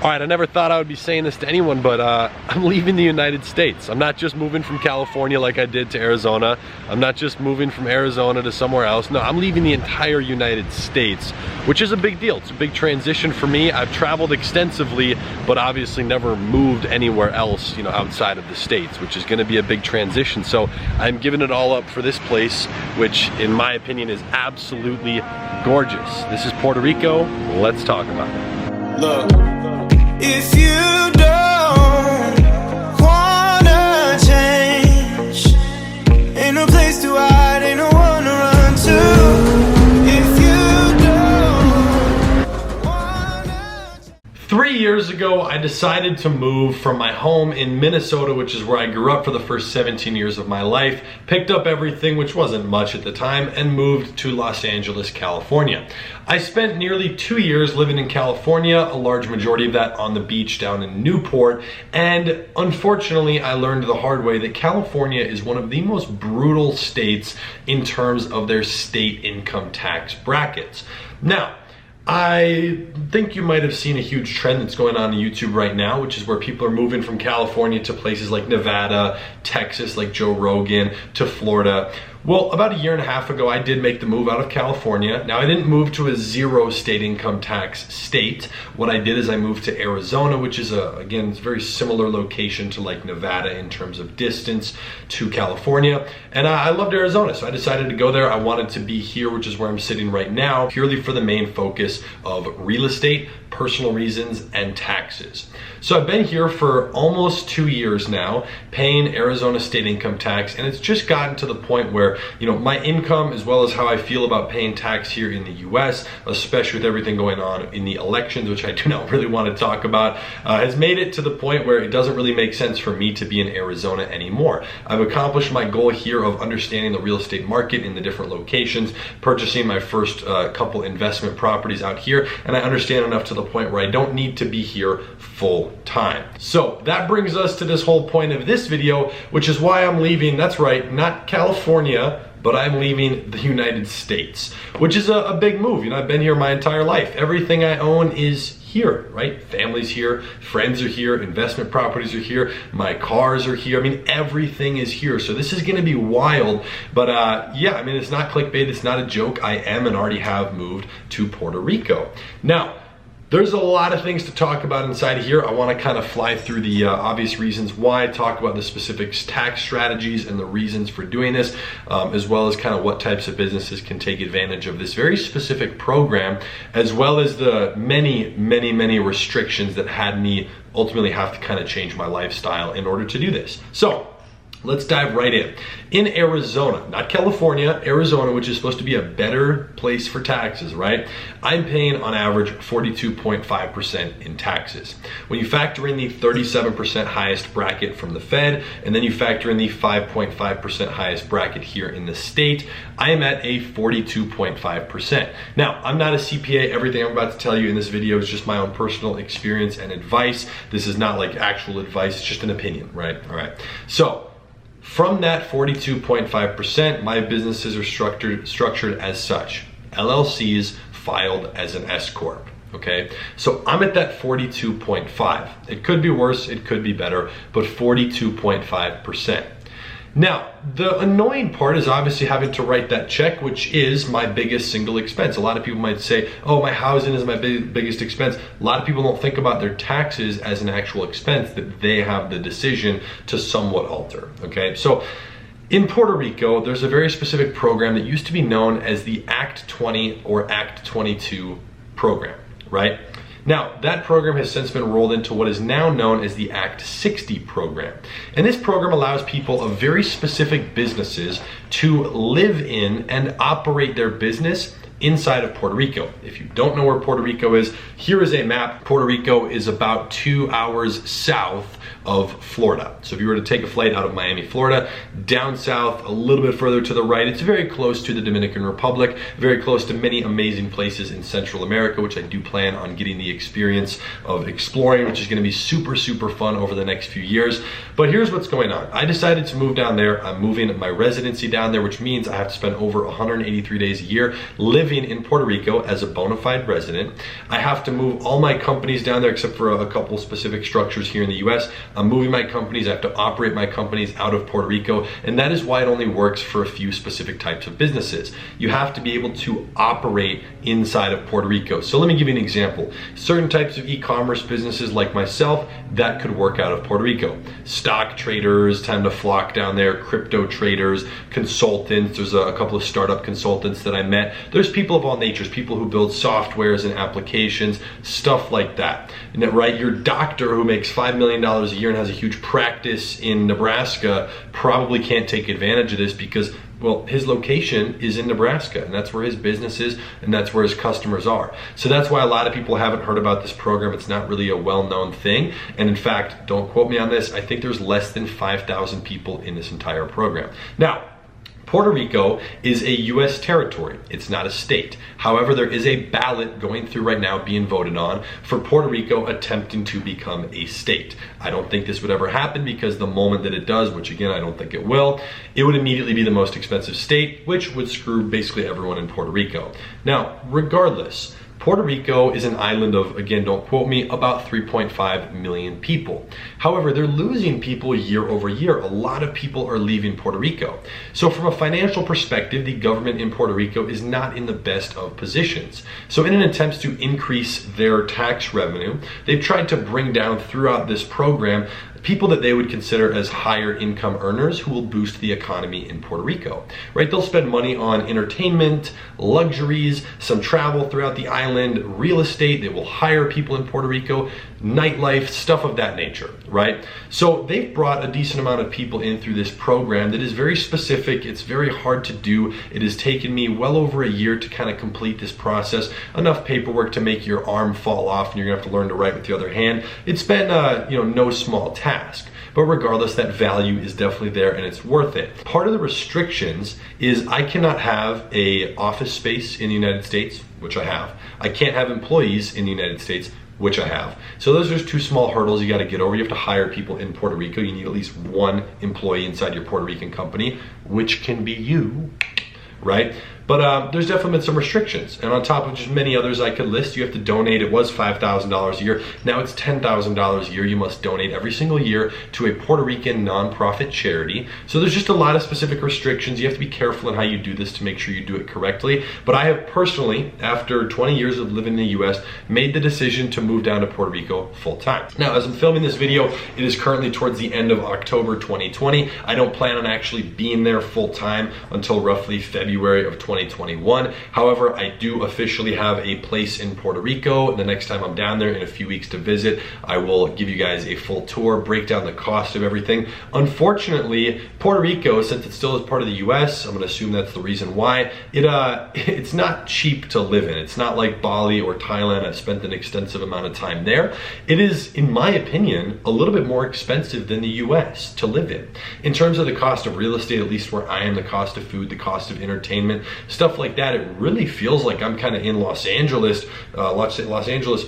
All right, I never thought I would be saying this to anyone, but I'm leaving the United States. I'm not just moving from California like I did to Arizona. I'm not just moving from Arizona to somewhere else. No, I'm leaving the entire United States, which is a big deal. It's a big transition for me. I've traveled extensively, but obviously never moved anywhere else, you know, outside of the States, which is gonna be a big transition. So I'm giving it all up for this place, which in my opinion is absolutely gorgeous. This is Puerto Rico. Let's talk about it. Look. If you don't wanna change, ain't no place to hide, ain't no one to run to. If you don't wanna... 3 years ago, I decided to move from my home in Minnesota, which is where I grew up for the first 17 years of my life, picked up everything, which wasn't much at the time, and moved to Los Angeles, California. I spent nearly 2 years living in California, a large majority of that on the beach down in Newport, and unfortunately I learned the hard way that California is one of the most brutal states in terms of their state income tax brackets. Now, I think you might have seen a huge trend that's going on YouTube right now, which is where people are moving from California to places like Nevada, Texas, like Joe Rogan, to Florida. Well, about a year and a half ago, I did make the move out of California. Now, I didn't move to a zero state income tax state. What I did is I moved to Arizona, which is again, it's a very similar location to like Nevada in terms of distance to California. And I loved Arizona, so I decided to go there. I wanted to be here, which is where I'm sitting right now, purely for the main focus of real estate, personal reasons, and taxes. So I've been here for almost 2 years now, paying Arizona state income tax, and it's just gotten to the point where, you know, my income, as well as how I feel about paying tax here in the US, especially with everything going on in the elections, which I do not really want to talk about, has made it to the point where it doesn't really make sense for me to be in Arizona anymore. I've accomplished my goal here of understanding the real estate market in the different locations, purchasing my first couple investment properties out here, and I understand enough to the point where I don't need to be here full time. So that brings us to this whole point of this video, which is why I'm leaving. That's right, not California, but I'm leaving the United States, which is a big move. You know, I've been here my entire life. Everything I own is here, right? Family's here, friends are here, investment properties are here, my cars are here. I mean, everything is here. So this is gonna be wild, but yeah, I mean, it's not clickbait, it's not a joke. I am and already have moved to Puerto Rico. Now, there's a lot of things to talk about inside of here. I want to kind of fly through the obvious reasons why, talk about the specific tax strategies and the reasons for doing this, as well as kind of what types of businesses can take advantage of this very specific program, as well as the many restrictions that had me ultimately have to kind of change my lifestyle in order to do this. So let's dive right in. In Arizona, not California, Arizona, which is supposed to be a better place for taxes, right? I'm paying on average 42.5% in taxes. When you factor in the 37% highest bracket from the Fed, and then you factor in the 5.5% highest bracket here in the state, I am at a 42.5%. Now, I'm not a CPA. Everything I'm about to tell you in this video is just my own personal experience and advice. This is not like actual advice, it's just an opinion, right? All right. So, from that 42.5%, my businesses are structured as such. LLCs filed as an S Corp, okay? So I'm at that 42.5. It could be worse, it could be better, but 42.5%. Now, the annoying part is obviously having to write that check, which is my biggest single expense. A lot of people might say, oh, my housing is my biggest expense. A lot of people don't think about their taxes as an actual expense that they have the decision to somewhat alter, okay? So in Puerto Rico, there's a very specific program that used to be known as the Act 20 or Act 22 program, right? Now, that program has since been rolled into what is now known as the Act 60 program. And this program allows people of very specific businesses to live in and operate their business inside of Puerto Rico. If you don't know where Puerto Rico is, here is a map. Puerto Rico is about 2 hours south of Florida. So if you were to take a flight out of Miami, Florida, down south, a little bit further to the right, it's very close to the Dominican Republic, very close to many amazing places in Central America, which I do plan on getting the experience of exploring, which is gonna be super fun over the next few years. But here's what's going on. I decided to move down there. I'm moving my residency down there, which means I have to spend over 183 days a year living living in Puerto Rico as a bona fide resident. I have to move all my companies down there except for a couple specific structures here in the US. I'm moving my companies. I have to operate my companies out of Puerto Rico, and that is why it only works for a few specific types of businesses. You have to be able to operate inside of Puerto Rico. So let me give you an example. Certain types of e-commerce businesses like myself, that could work out of Puerto Rico. Stock traders tend to flock down there, crypto traders, consultants. There's a couple of startup consultants that I met. There's people of all natures, people who build softwares and applications, stuff like that. And right, your doctor who makes $5 million a year and has a huge practice in Nebraska probably can't take advantage of this because, well, his location is in Nebraska, and that's where his business is, and that's where his customers are. So that's why a lot of people haven't heard about this program. It's not really a well-known thing. And in fact, don't quote me on this, I think there's less than 5,000 people in this entire program. Now, Puerto Rico is a US territory. It's not a state. However, there is a ballot going through right now being voted on for Puerto Rico attempting to become a state. I don't think this would ever happen because the moment that it does, which again, I don't think it will, it would immediately be the most expensive state, which would screw basically everyone in Puerto Rico. Now, regardless, Puerto Rico is an island of, again, don't quote me, about 3.5 million people. However, they're losing people year over year. A lot of people are leaving Puerto Rico. So from a financial perspective, the government in Puerto Rico is not in the best of positions. So in an attempt to increase their tax revenue, they've tried to bring down throughout this program people that they would consider as higher income earners who will boost the economy in Puerto Rico, right? They'll spend money on entertainment, luxuries, some travel throughout the island, real estate. They will hire people in Puerto Rico, nightlife, stuff of that nature, right? So they've brought a decent amount of people in through this program that is very specific. It's very hard to do. It has taken me well over a year to kind of complete this process. Enough paperwork to make your arm fall off and you're gonna have to learn to write with the other hand. It's been no small task. But regardless, that value is definitely there and it's worth it. Part of the restrictions is I cannot have a office space in the United States, which I have. I can't have employees in the United States, which I have. So those are two small hurdles you gotta get over. You have to hire people in Puerto Rico. You need at least one employee inside your Puerto Rican company, which can be you, right? But there's definitely been some restrictions. And on top of just many others I could list, you have to donate. It was $5,000 a year. Now it's $10,000 a year. You must donate every single year to a Puerto Rican nonprofit charity. So there's just a lot of specific restrictions. You have to be careful in how you do this to make sure you do it correctly. But I have personally, after 20 years of living in the US, made the decision to move down to Puerto Rico full time. Now, as I'm filming this video, it is currently towards the end of October 2020. I don't plan on actually being there full time until roughly February of 2021. However, I do officially have a place in Puerto Rico. The next time I'm down there in a few weeks to visit, I will give you guys a full tour, break down the cost of everything. Unfortunately, Puerto Rico, since it still is part of the US, I'm gonna assume that's the reason why, it's not cheap to live in. It's not like Bali or Thailand. I've spent an extensive amount of time there. It is, in my opinion, a little bit more expensive than the US to live in. In terms of the cost of real estate, at least where I am, the cost of food, the cost of entertainment, stuff like that, it really feels like I'm kind of in Los Angeles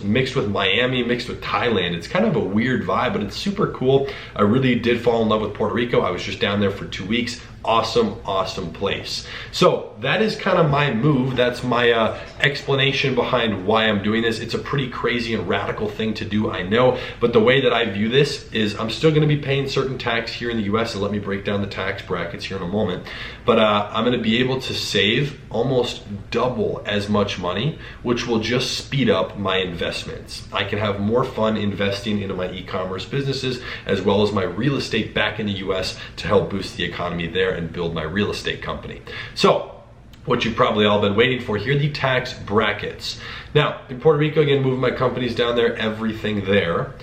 mixed with Miami, mixed with Thailand. It's kind of a weird vibe, but it's super cool. I really did fall in love with Puerto Rico. I was just down there for 2 weeks. Awesome place. So that is kind of my move. That's my explanation behind why I'm doing this. It's a pretty crazy and radical thing to do, I know, but the way that I view this is I'm still gonna be paying certain tax here in the US, and let me break down the tax brackets here in a moment, but I'm gonna be able to save almost double as much money, which will just speed up my investments. I can have more fun investing into my e-commerce businesses as well as my real estate back in the US to help boost the economy there and build my real estate company. So, what you've probably all been waiting for here, the tax brackets. Now, in Puerto Rico, again, moving my companies down there, everything there.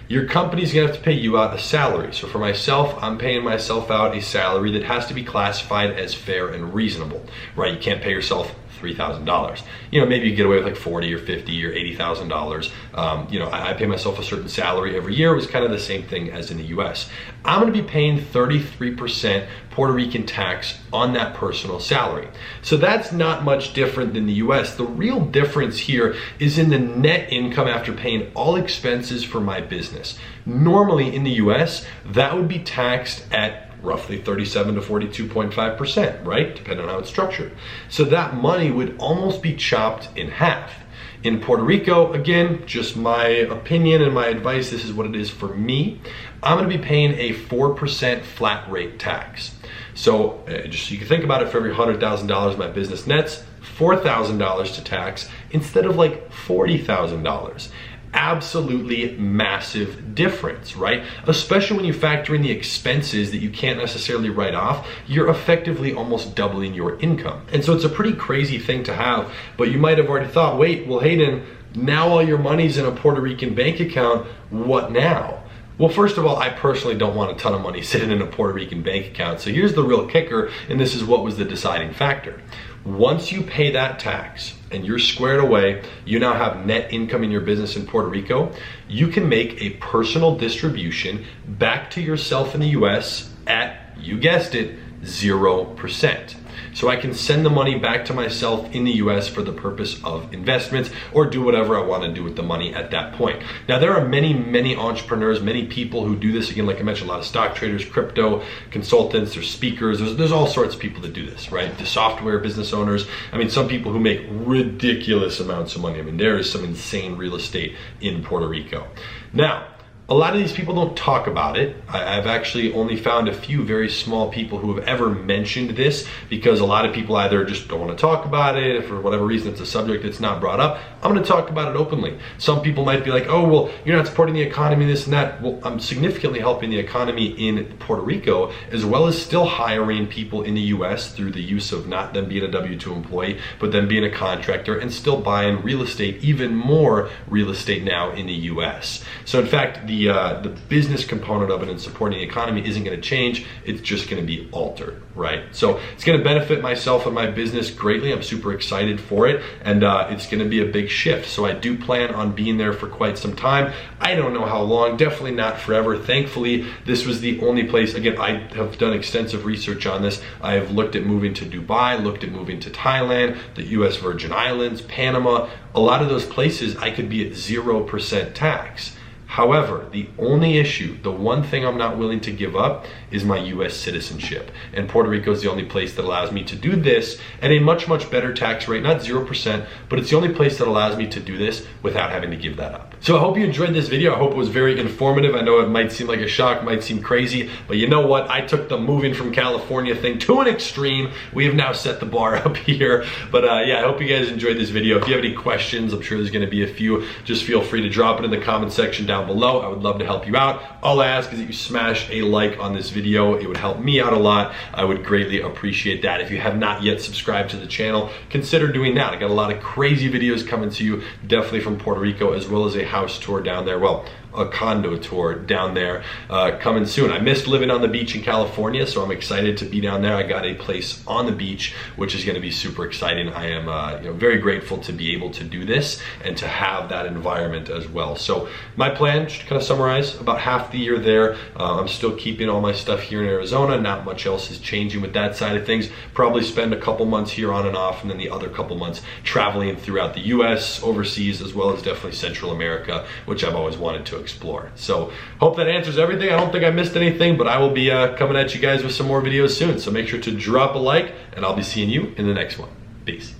Your company's gonna have to pay you out a salary. So for myself, I'm paying myself out a salary that has to be classified as fair and reasonable, right? You can't pay yourself $3,000. Maybe you get away with like $40 or $50 or $80,000. I pay myself a certain salary every year. It was kind of the same thing as in the US. I'm gonna be paying 33% Puerto Rican tax on that personal salary. So that's not much different than the US. The real difference here is in the net income after paying all expenses for my business. Normally in the US, that would be taxed at roughly 37 to 42.5%, right? Depending on how it's structured. So that money would almost be chopped in half. In Puerto Rico, again, just my opinion and my advice, this is what it is for me. I'm gonna be paying a 4% flat rate tax. So just so you can think about it, for every $100,000 my business nets, $4,000 to tax instead of like $40,000. Absolutely massive difference, right? Especially when you factor in the expenses that you can't necessarily write off, you're effectively almost doubling your income. And so it's a pretty crazy thing to have, but you might have already thought, wait, well, Hayden, now all your money's in a Puerto Rican bank account, what now? Well, first of all, I personally don't want a ton of money sitting in a Puerto Rican bank account. So here's the real kicker, and this is what was the deciding factor. Once you pay that tax and you're squared away, you now have net income in your business in Puerto Rico, you can make a personal distribution back to yourself in the US at, you guessed it, 0%. So I can send the money back to myself in the US for the purpose of investments or do whatever I want to do with the money at that point. Now, there are many entrepreneurs, many people who do this. Again, like I mentioned, a lot of stock traders, crypto consultants, there's speakers, there's all sorts of people that do this, right? The software business owners. I mean, some people who make ridiculous amounts of money. I mean, there is some insane real estate in Puerto Rico. Now, a lot of these people don't talk about it. I've actually only found a few very small people who have ever mentioned this, because a lot of people either just don't want to talk about it, if for whatever reason it's a subject that's not brought up. I'm going to talk about it openly. Some people might be like, oh, well, you're not supporting the economy, this and that. Well, I'm significantly helping the economy in Puerto Rico, as well as still hiring people in the US through the use of not them being a W-2 employee, but them being a contractor and still buying real estate, even more real estate now in the US. So in fact, the business component of it and supporting the economy isn't going to change. It's just going to be altered, right? So it's going to benefit myself and my business greatly. I'm super excited for it, and it's going to be a big shift. So I do plan on being there for quite some time. I don't know how long, definitely not forever. Thankfully, this was the only place. Again, I have done extensive research on this. I have looked at moving to Dubai, looked at moving to Thailand, the US Virgin Islands, Panama. A lot of those places I could be at 0% tax. However, the only issue, the one thing I'm not willing to give up, is my US citizenship. And Puerto Rico is the only place that allows me to do this at a much better tax rate, not 0%, but it's the only place that allows me to do this without having to give that up. So I hope you enjoyed this video. I hope it was very informative. I know it might seem like a shock, might seem crazy, but you know what? I took the moving from California thing to an extreme. We have now set the bar up here. But yeah, I hope you guys enjoyed this video. If you have any questions, I'm sure there's gonna be a few, just feel free to drop it in the comment section down below. I would love to help you out. All I ask is that you smash a like on this video. It would help me out a lot. I would greatly appreciate that. If you have not yet subscribed to the channel, consider doing that. I got a lot of crazy videos coming to you, definitely from Puerto Rico, as well as a house tour down there. Well, a condo tour down there coming soon. I missed living on the beach in California, so I'm excited to be down there. I got a place on the beach, which is going to be super exciting. I am very grateful to be able to do this and to have that environment as well. So my plan, just to kind of summarize, about half the year there. I'm still keeping all my stuff here in Arizona. Not much else is changing with that side of things. Probably spend a couple months here on and off, and then the other couple months traveling throughout the US, overseas, as well as definitely Central America, which I've always wanted to explore. So hope that answers everything. I don't think I missed anything, but I will be coming at you guys with some more videos soon. So make sure to drop a like, and I'll be seeing you in the next one. Peace.